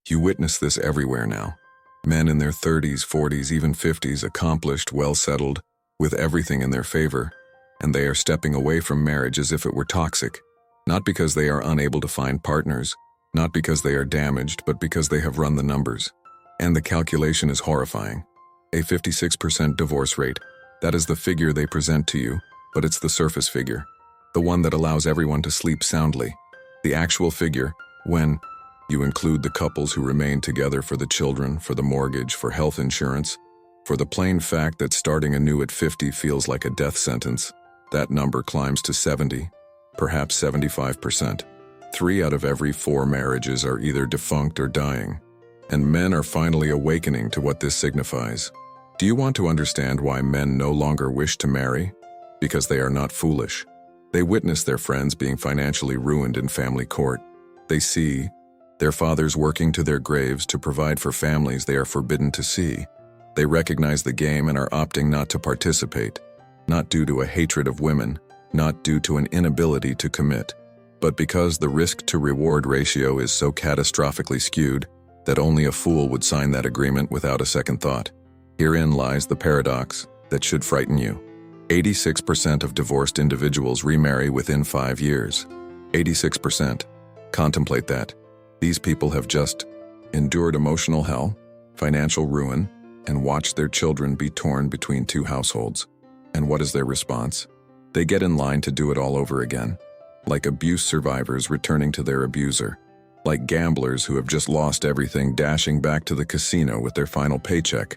You witness this everywhere now. Men in their 30s, 40s, even 50s, accomplished, well-settled, with everything in their favor, and they are stepping away from marriage as if it were toxic. Not because they are unable to find partners, not because they are damaged, but because they have run the numbers. And the calculation is horrifying. A 56% divorce rate. That is the figure they present to you, but it's the surface figure. The one that allows everyone to sleep soundly. The actual figure, when you include the couples who remain together for the children, for the mortgage, for health insurance, for the plain fact that starting anew at 50 feels like a death sentence, that number climbs to 70, perhaps 75%. 3 out of every 4 marriages are either defunct or dying, and men are finally awakening to what this signifies. Do you want to understand why men no longer wish to marry? Because they are not foolish. They witness their friends being financially ruined in family court. They see their fathers working to their graves to provide for families they are forbidden to see. They recognize the game and are opting not to participate, not due to a hatred of women, not due to an inability to commit, but because the risk-to-reward ratio is so catastrophically skewed that only a fool would sign that agreement without a second thought. Herein lies the paradox that should frighten you. 86% of divorced individuals remarry within 5 years. 86%. Contemplate that. These people have just endured emotional hell, financial ruin, and watched their children be torn between 2 households. And what is their response? They get in line to do it all over again. Like abuse survivors returning to their abuser. Like gamblers who have just lost everything dashing back to the casino with their final paycheck.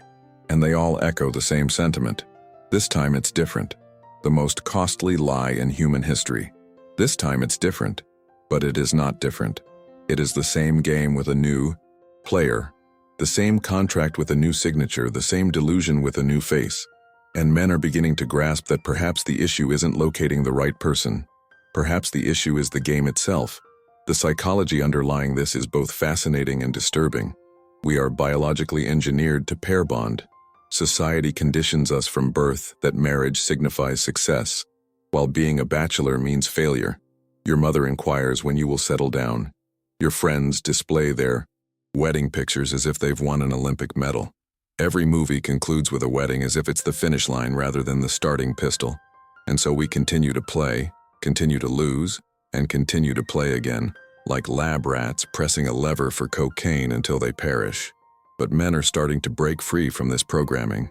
And they all echo the same sentiment. This time it's different. The most costly lie in human history. This time it's different. But it is not different. It is the same game with a new player. The same contract with a new signature, the same delusion with a new face. And men are beginning to grasp that perhaps the issue isn't locating the right person. Perhaps the issue is the game itself. The psychology underlying this is both fascinating and disturbing. We are biologically engineered to pair bond. Society conditions us from birth that marriage signifies success, while being a bachelor means failure. Your mother inquires when you will settle down. Your friends display their wedding pictures as if they've won an Olympic medal. Every movie concludes with a wedding as if it's the finish line rather than the starting pistol. And so we continue to play, continue to lose, and continue to play again, like lab rats pressing a lever for cocaine until they perish. But men are starting to break free from this programming.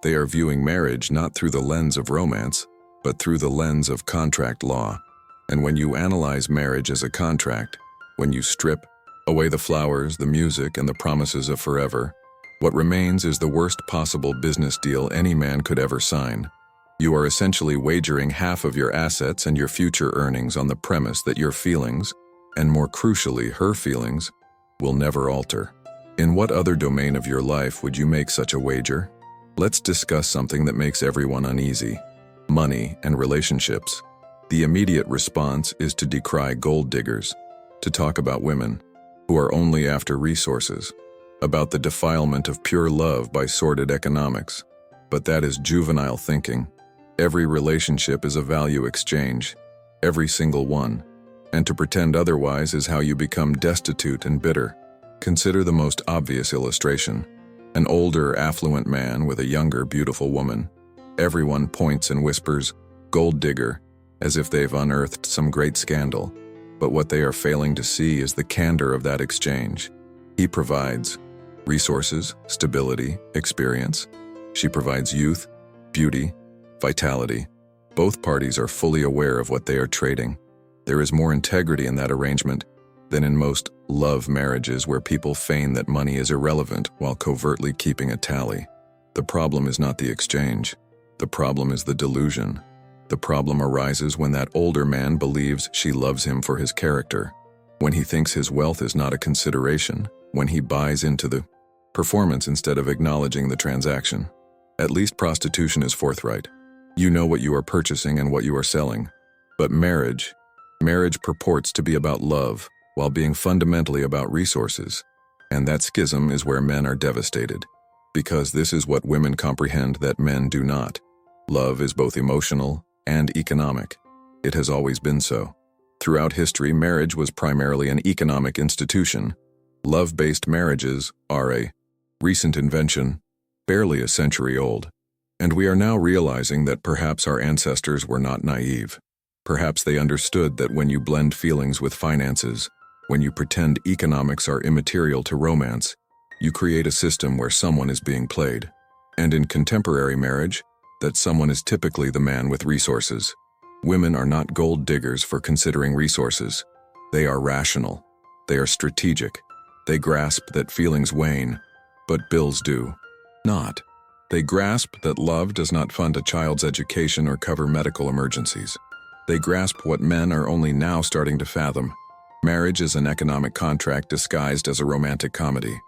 They are viewing marriage not through the lens of romance, but through the lens of contract law. And when you analyze marriage as a contract, when you strip away the flowers, the music, and the promises of forever, what remains is the worst possible business deal any man could ever sign. You are essentially wagering half of your assets and your future earnings on the premise that your feelings, and more crucially her feelings, will never alter. In what other domain of your life would you make such a wager? Let's discuss something that makes everyone uneasy: money and relationships. The immediate response is to decry gold diggers, to talk about women who are only after resources, about the defilement of pure love by sordid economics. But that is juvenile thinking. Every relationship is a value exchange, every single one. And to pretend otherwise is how you become destitute and bitter. Consider the most obvious illustration. An older, affluent man with a younger, beautiful woman. Everyone points and whispers, "Gold digger," as if they've unearthed some great scandal. But what they are failing to see is the candor of that exchange. He provides resources, stability, experience. She provides youth, beauty, vitality. Both parties are fully aware of what they are trading. There is more integrity in that arrangement than in most love marriages where people feign that money is irrelevant while covertly keeping a tally. The problem is not the exchange. The problem is the delusion. The problem arises when that older man believes she loves him for his character, when he thinks his wealth is not a consideration, when he buys into the performance instead of acknowledging the transaction. At least prostitution is forthright. You know what you are purchasing and what you are selling. But marriage purports to be about love, while being fundamentally about resources. And that schism is where men are devastated. Because this is what women comprehend that men do not. Love is both emotional and economic. It has always been so. Throughout history, marriage was primarily an economic institution. Love-based marriages are a recent invention, barely a century old. And we are now realizing that perhaps our ancestors were not naive. Perhaps they understood that when you blend feelings with finances, when you pretend economics are immaterial to romance, you create a system where someone is being played. And in contemporary marriage, that someone is typically the man with resources. Women are not gold diggers for considering resources. They are rational. They are strategic. They grasp that feelings wane, but bills do not. They grasp that love does not fund a child's education or cover medical emergencies. They grasp what men are only now starting to fathom. Marriage is an economic contract disguised as a romantic comedy.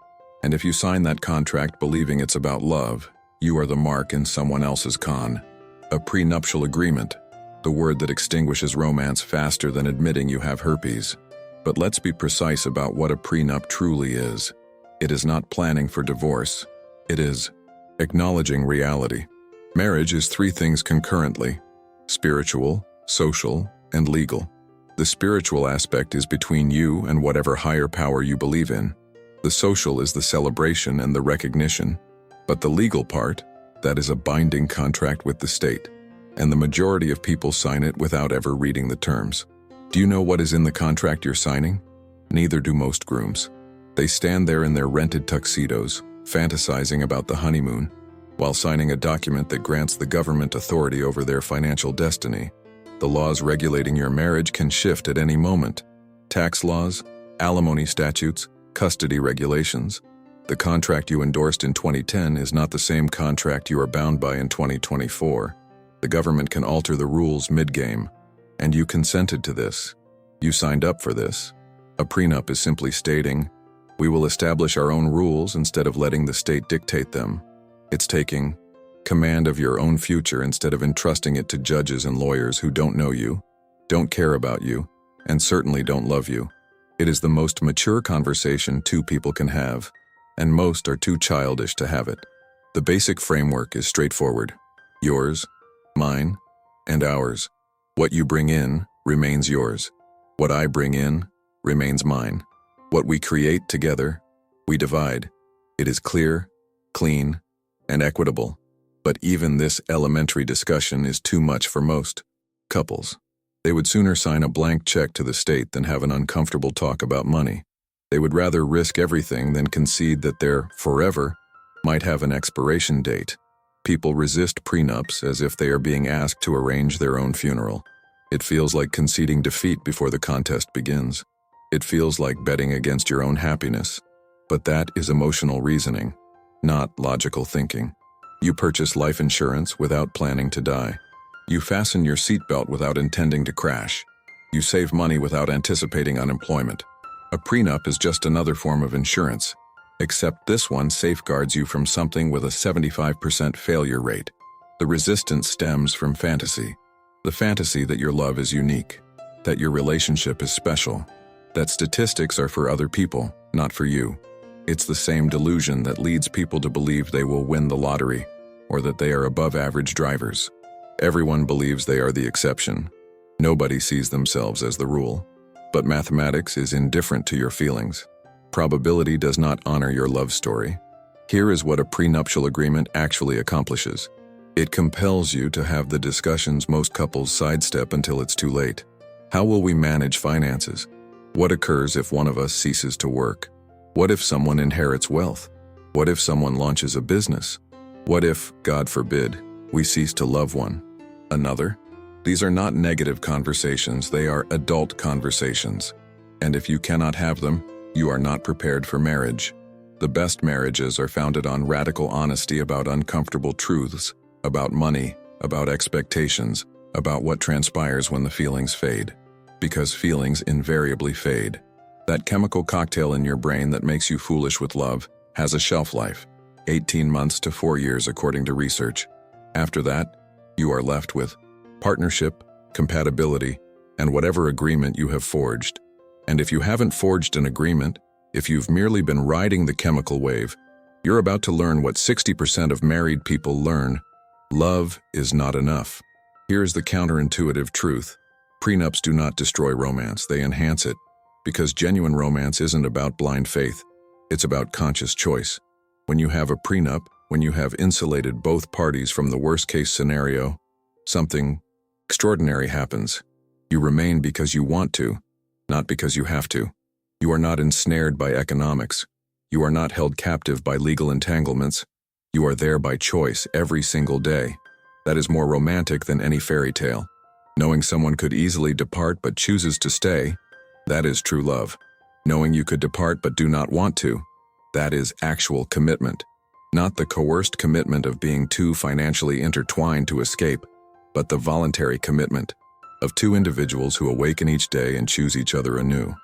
And if you sign that contract believing it's about love, you are the mark in someone else's con. A prenuptial agreement, the word that extinguishes romance faster than admitting you have herpes. But let's be precise about what a prenup truly is. It is not planning for divorce. It is acknowledging reality. Marriage is three things concurrently: spiritual, social, and legal. The spiritual aspect is between you and whatever higher power you believe in. The social is the celebration and the recognition. But the legal part, that is a binding contract with the state. And the majority of people sign it without ever reading the terms. Do you know what is in the contract you're signing? Neither do most grooms. They stand there in their rented tuxedos, fantasizing about the honeymoon, while signing a document that grants the government authority over their financial destiny. The laws regulating your marriage can shift at any moment. Tax laws, alimony statutes, custody regulations. The contract you endorsed in 2010 is not the same contract you are bound by in 2024. The government can alter the rules mid-game. And you consented to this. You signed up for this. A prenup is simply stating, we will establish our own rules instead of letting the state dictate them. It's taking command of your own future instead of entrusting it to judges and lawyers who don't know you, don't care about you, and certainly don't love you. It is the most mature conversation two people can have, and most are too childish to have it. The basic framework is straightforward. Yours, mine, and ours. What you bring in remains yours. What I bring in remains mine. What we create together, we divide. It is clear, clean, and equitable. But even this elementary discussion is too much for most couples. They would sooner sign a blank check to the state than have an uncomfortable talk about money. They would rather risk everything than concede that their forever might have an expiration date. People resist prenups as if they are being asked to arrange their own funeral. It feels like conceding defeat before the contest begins. It feels like betting against your own happiness. But that is emotional reasoning, not logical thinking. You purchase life insurance without planning to die. You fasten your seatbelt without intending to crash. You save money without anticipating unemployment. A prenup is just another form of insurance, except this one safeguards you from something with a 75% failure rate. The resistance stems from fantasy. The fantasy that your love is unique, that your relationship is special, that statistics are for other people, not for you. It's the same delusion that leads people to believe they will win the lottery, or that they are above-average drivers. Everyone believes they are the exception. Nobody sees themselves as the rule. But mathematics is indifferent to your feelings. Probability does not honor your love story. Here is what a prenuptial agreement actually accomplishes. It compels you to have the discussions most couples sidestep until it's too late. How will we manage finances? What occurs if one of us ceases to work? What if someone inherits wealth? What if someone launches a business? What if, God forbid, we cease to love one another? These are not negative conversations, they are adult conversations. And if you cannot have them, you are not prepared for marriage. The best marriages are founded on radical honesty about uncomfortable truths, about money, about expectations, about what transpires when the feelings fade. Because feelings invariably fade. That chemical cocktail in your brain that makes you foolish with love has a shelf life, 18 months to 4 years according to research. After that, you are left with partnership, compatibility, and whatever agreement you have forged. And if you haven't forged an agreement, if you've merely been riding the chemical wave, you're about to learn what 60% of married people learn. Love is not enough. Here's the counterintuitive truth. Prenups do not destroy romance, they enhance it. Because genuine romance isn't about blind faith. It's about conscious choice. When you have a prenup, when you have insulated both parties from the worst-case scenario, something extraordinary happens. You remain because you want to, not because you have to. You are not ensnared by economics. You are not held captive by legal entanglements. You are there by choice every single day. That is more romantic than any fairy tale. Knowing someone could easily depart but chooses to stay, that is true love. Knowing you could depart but do not want to, that is actual commitment. Not the coerced commitment of being too financially intertwined to escape, but the voluntary commitment of two individuals who awaken each day and choose each other anew.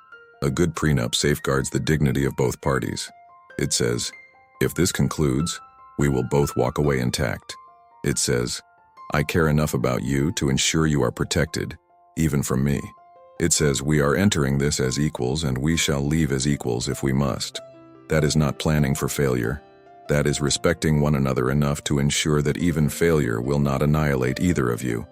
A good prenup safeguards the dignity of both parties. It says, if this concludes, we will both walk away intact. It says, I care enough about you to ensure you are protected, even from me. It says we are entering this as equals and we shall leave as equals if we must. That is not planning for failure. That is respecting one another enough to ensure that even failure will not annihilate either of you.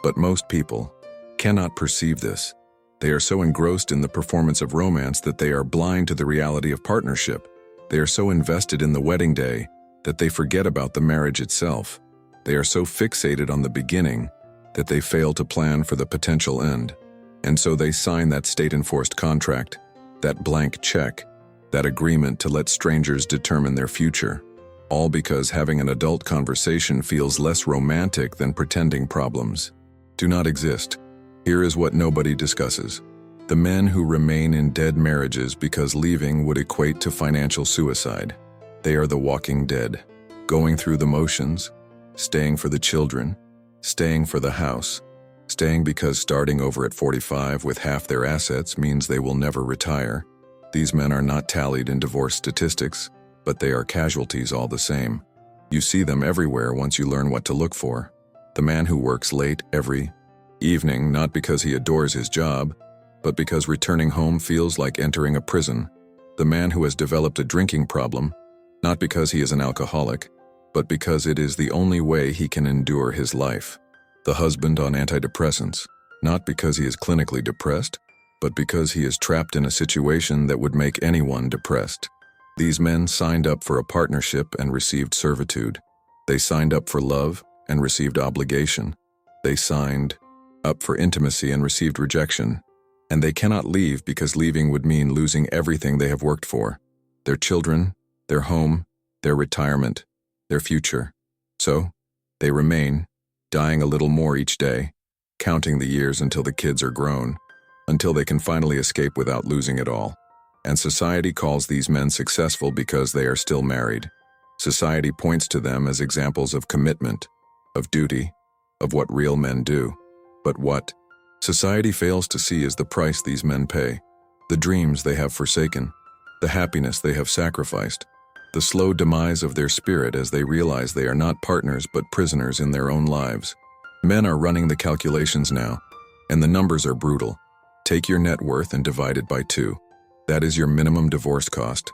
But most people cannot perceive this. They are so engrossed in the performance of romance that they are blind to the reality of partnership. They are so invested in the wedding day that they forget about the marriage itself. They are so fixated on the beginning that they fail to plan for the potential end. And so they sign that state-enforced contract, that blank check, that agreement to let strangers determine their future, all because having an adult conversation feels less romantic than pretending problems do not exist. Here is what nobody discusses. The men who remain in dead marriages because leaving would equate to financial suicide. They are the walking dead, going through the motions, staying for the children, staying for the house, staying because starting over at 45 with half their assets means they will never retire. These men are not tallied in divorce statistics, but they are casualties all the same. You see them everywhere once you learn what to look for. The man who works late every evening, not because he adores his job, but because returning home feels like entering a prison. The man who has developed a drinking problem, not because he is an alcoholic, but because it is the only way he can endure his life. The husband on antidepressants, not because he is clinically depressed, but because he is trapped in a situation that would make anyone depressed. These men signed up for a partnership and received servitude. They signed up for love and received obligation. They signed up for intimacy and received rejection. And they cannot leave because leaving would mean losing everything they have worked for: their children, their home, their retirement, their future. So, they remain, dying a little more each day, counting the years until the kids are grown, until they can finally escape without losing it all. And society calls these men successful because they are still married. Society points to them as examples of commitment, of duty, of what real men do. But what society fails to see is the price these men pay, the dreams they have forsaken, the happiness they have sacrificed, the slow demise of their spirit as they realize they are not partners but prisoners in their own lives. Men are running the calculations now, and the numbers are brutal. Take your net worth and divide it by 2. That is your minimum divorce cost.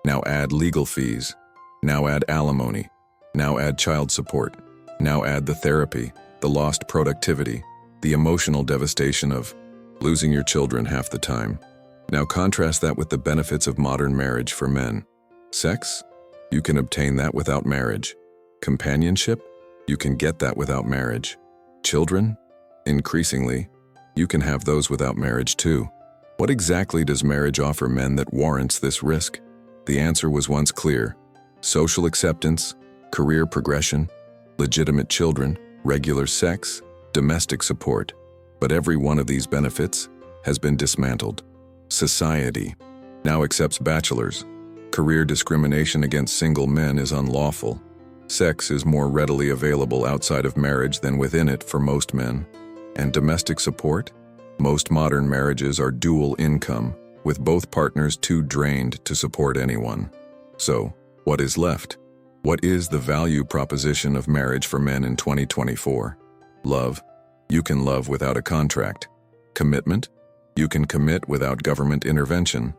Now add legal fees. Now add alimony. Now add child support. Now add the therapy, the lost productivity, the emotional devastation of losing your children half the time. Now contrast that with the benefits of modern marriage for men. Sex? You can obtain that without marriage. Companionship? You can get that without marriage. Children? Increasingly, you can have those without marriage too. What exactly does marriage offer men that warrants this risk? The answer was once clear: social acceptance, career progression, legitimate children, regular sex, domestic support. But every one of these benefits has been dismantled. Society now accepts bachelors. Career discrimination against single men is unlawful. Sex is more readily available outside of marriage than within it for most men. And domestic support? Most modern marriages are dual income, with both partners too drained to support anyone. So, what is left? What is the value proposition of marriage for men in 2024? Love? You can love without a contract. Commitment? You can commit without government intervention.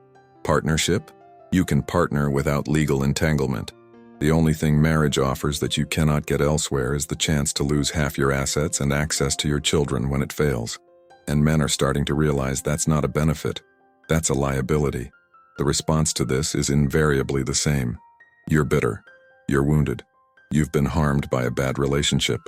Partnership? You can partner without legal entanglement. The only thing marriage offers that you cannot get elsewhere is the chance to lose half your assets and access to your children when it fails. And men are starting to realize that's not a benefit. That's a liability. The response to this is invariably the same. You're bitter. You're wounded. You've been harmed by a bad relationship.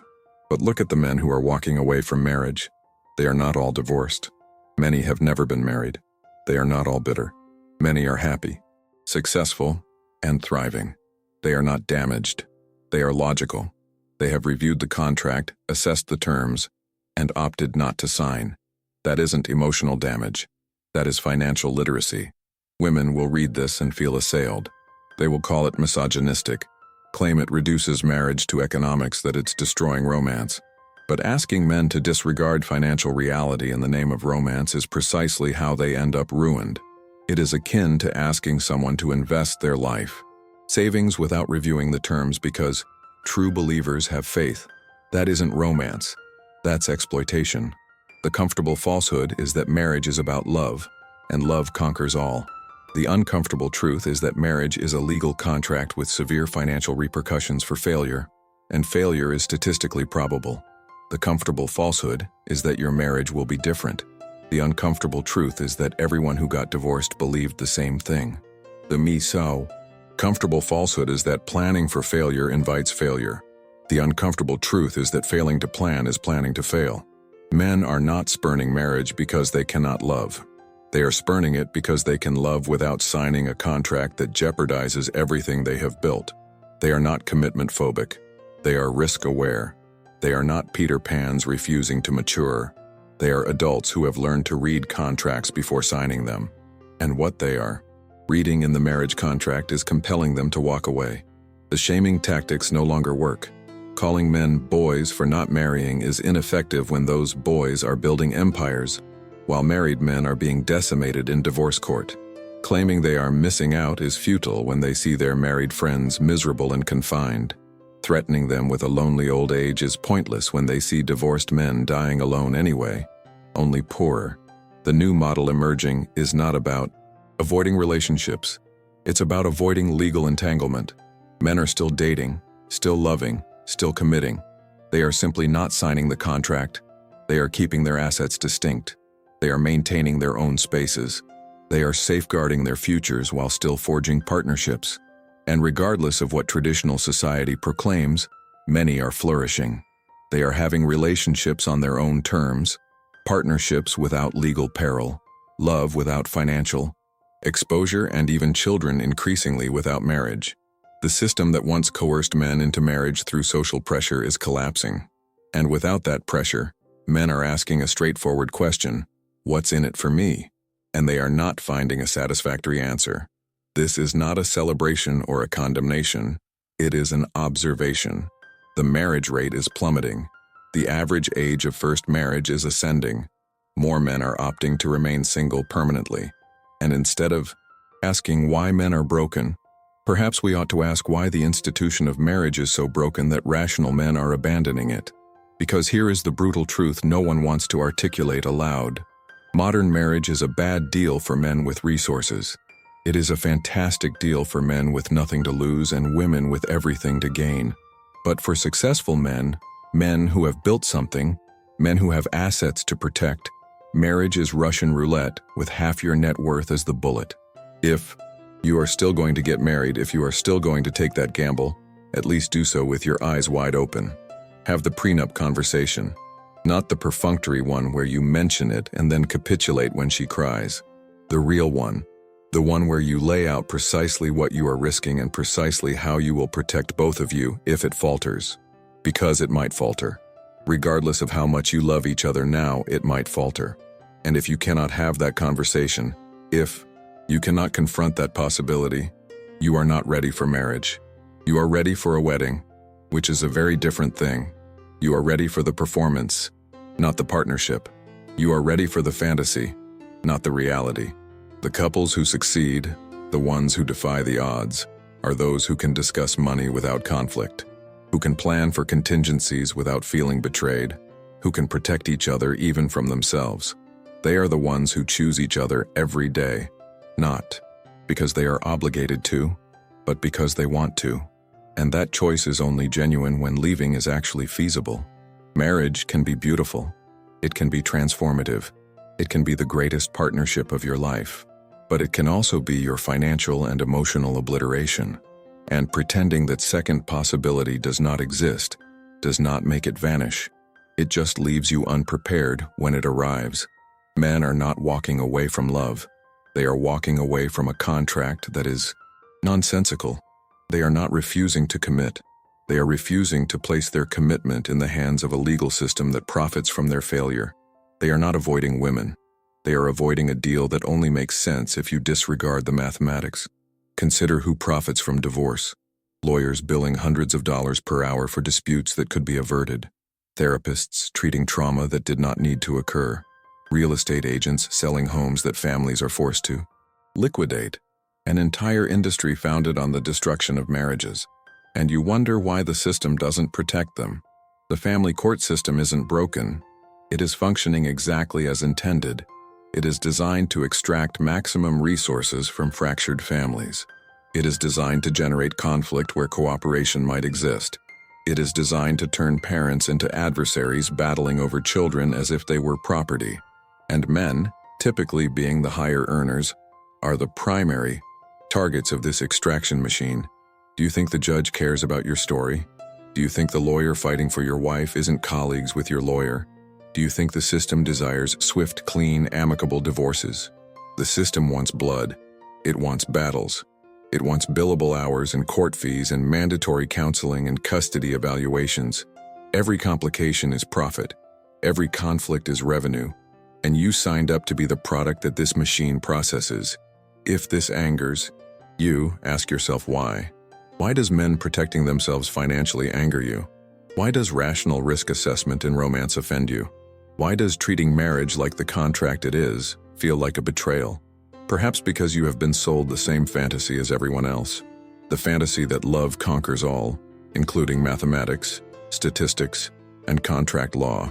But look at the men who are walking away from marriage. They are not all divorced. Many have never been married. They are not all bitter. Many are happy, successful, and thriving. They are not damaged. They are logical. They have reviewed the contract, assessed the terms, and opted not to sign. That isn't emotional damage. That is financial literacy. Women will read this and feel assailed. They will call it misogynistic, claim it reduces marriage to economics, that it's destroying romance. But asking men to disregard financial reality in the name of romance is precisely how they end up ruined. It is akin to asking someone to invest their life savings without reviewing the terms because true believers have faith. That isn't romance. That's exploitation. The comfortable falsehood is that marriage is about love, and love conquers all. The uncomfortable truth is that marriage is a legal contract with severe financial repercussions for failure, and failure is statistically probable. The comfortable falsehood is that your marriage will be different. The uncomfortable truth is that everyone who got divorced believed the same thing. The me-so. Comfortable falsehood is that planning for failure invites failure. The uncomfortable truth is that failing to plan is planning to fail. Men are not spurning marriage because they cannot love. They are spurning it because they can love without signing a contract that jeopardizes everything they have built. They are not commitment phobic. They are risk aware. They are not Peter Pans refusing to mature. They are adults who have learned to read contracts before signing them. And what they are reading in the marriage contract is compelling them to walk away. The shaming tactics no longer work. Calling men boys for not marrying is ineffective when those boys are building empires, while married men are being decimated in divorce court. Claiming they are missing out is futile when they see their married friends miserable and confined. Threatening them with a lonely old age is pointless when they see divorced men dying alone anyway, only poorer. The new model emerging is not about avoiding relationships. It's about avoiding legal entanglement. Men are still dating, still loving, still committing. They are simply not signing the contract. They are keeping their assets distinct. They are maintaining their own spaces. They are safeguarding their futures while still forging partnerships. And regardless of what traditional society proclaims, many are flourishing. They are having relationships on their own terms, partnerships without legal peril, love without financial exposure, and even children increasingly without marriage. The system that once coerced men into marriage through social pressure is collapsing. And without that pressure, men are asking a straightforward question: what's in it for me? And they are not finding a satisfactory answer. This is not a celebration or a condemnation. It is an observation. The marriage rate is plummeting. The average age of first marriage is ascending. More men are opting to remain single permanently. And instead of asking why men are broken, perhaps we ought to ask why the institution of marriage is so broken that rational men are abandoning it. Because here is the brutal truth no one wants to articulate aloud. Modern marriage is a bad deal for men with resources. It is a fantastic deal for men with nothing to lose and women with everything to gain. But for successful men, men who have built something, men who have assets to protect, marriage is Russian roulette with half your net worth as the bullet. If you are still going to get married, if you are still going to take that gamble, at least do so with your eyes wide open. Have the prenup conversation, not the perfunctory one where you mention it and then capitulate when she cries. The real one. The one where you lay out precisely what you are risking and precisely how you will protect both of you if it falters. Because it might falter. Regardless of how much you love each other now, it might falter. And if you cannot have that conversation, if you cannot confront that possibility, you are not ready for marriage. You are ready for a wedding, which is a very different thing. You are ready for the performance, not the partnership. You are ready for the fantasy, not the reality. The couples who succeed, the ones who defy the odds, are those who can discuss money without conflict, who can plan for contingencies without feeling betrayed, who can protect each other even from themselves. They are the ones who choose each other every day, not because they are obligated to, but because they want to. And that choice is only genuine when leaving is actually feasible. Marriage can be beautiful. It can be transformative. It can be the greatest partnership of your life, but it can also be your financial and emotional obliteration. And pretending that second possibility does not exist does not make it vanish. It just leaves you unprepared when it arrives. Men are not walking away from love. They are walking away from a contract that is nonsensical. They are not refusing to commit. They are refusing to place their commitment in the hands of a legal system that profits from their failure. They are not avoiding women. They are avoiding a deal that only makes sense if you disregard the mathematics. Consider who profits from divorce. Lawyers billing hundreds of dollars per hour for disputes that could be averted. Therapists treating trauma that did not need to occur. Real estate agents selling homes that families are forced to liquidate. An entire industry founded on the destruction of marriages. And you wonder why the system doesn't protect them. The family court system isn't broken. It is functioning exactly as intended. It is designed to extract maximum resources from fractured families. It is designed to generate conflict where cooperation might exist. It is designed to turn parents into adversaries battling over children as if they were property. And men, typically being the higher earners, are the primary targets of this extraction machine. Do you think the judge cares about your story? Do you think the lawyer fighting for your wife isn't colleagues with your lawyer? Do you think the system desires swift, clean, amicable divorces? The system wants blood. It wants battles. It wants billable hours and court fees and mandatory counseling and custody evaluations. Every complication is profit. Every conflict is revenue. And you signed up to be the product that this machine processes. If this angers you, ask yourself why. Why does men protecting themselves financially anger you? Why does rational risk assessment in romance offend you? Why does treating marriage like the contract it is feel like a betrayal? Perhaps because you have been sold the same fantasy as everyone else. The fantasy that love conquers all, including mathematics, statistics, and contract law.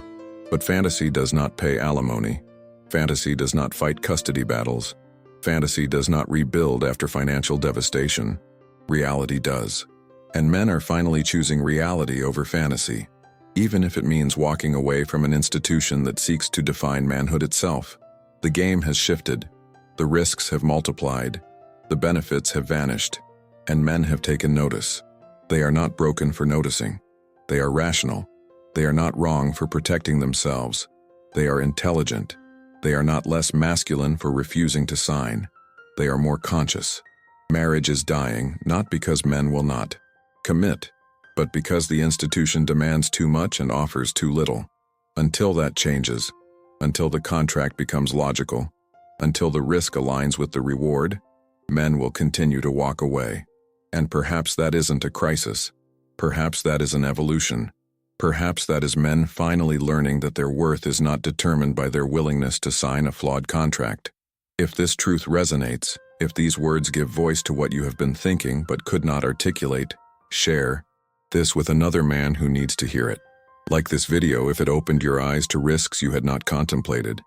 But fantasy does not pay alimony. Fantasy does not fight custody battles. Fantasy does not rebuild after financial devastation. Reality does. And men are finally choosing reality over fantasy, even if it means walking away from an institution that seeks to define manhood itself. The game has shifted. The risks have multiplied. The benefits have vanished. And men have taken notice. They are not broken for noticing. They are rational. They are not wrong for protecting themselves. They are intelligent. They are not less masculine for refusing to sign. They are more conscious. Marriage is dying, not because men will not commit, but because the institution demands too much and offers too little. Until that changes, until the contract becomes logical, until the risk aligns with the reward, men will continue to walk away. And perhaps that isn't a crisis. Perhaps that is an evolution. Perhaps that is men finally learning that their worth is not determined by their willingness to sign a flawed contract. If this truth resonates, if these words give voice to what you have been thinking but could not articulate, share this with another man who needs to hear it. Like this video if it opened your eyes to risks you had not contemplated.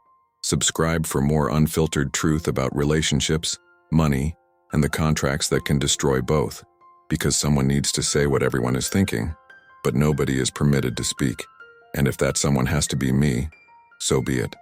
Subscribe for more unfiltered truth about relationships, money, and the contracts that can destroy both. Because someone needs to say what everyone is thinking, but nobody is permitted to speak. And if that someone has to be me, so be it.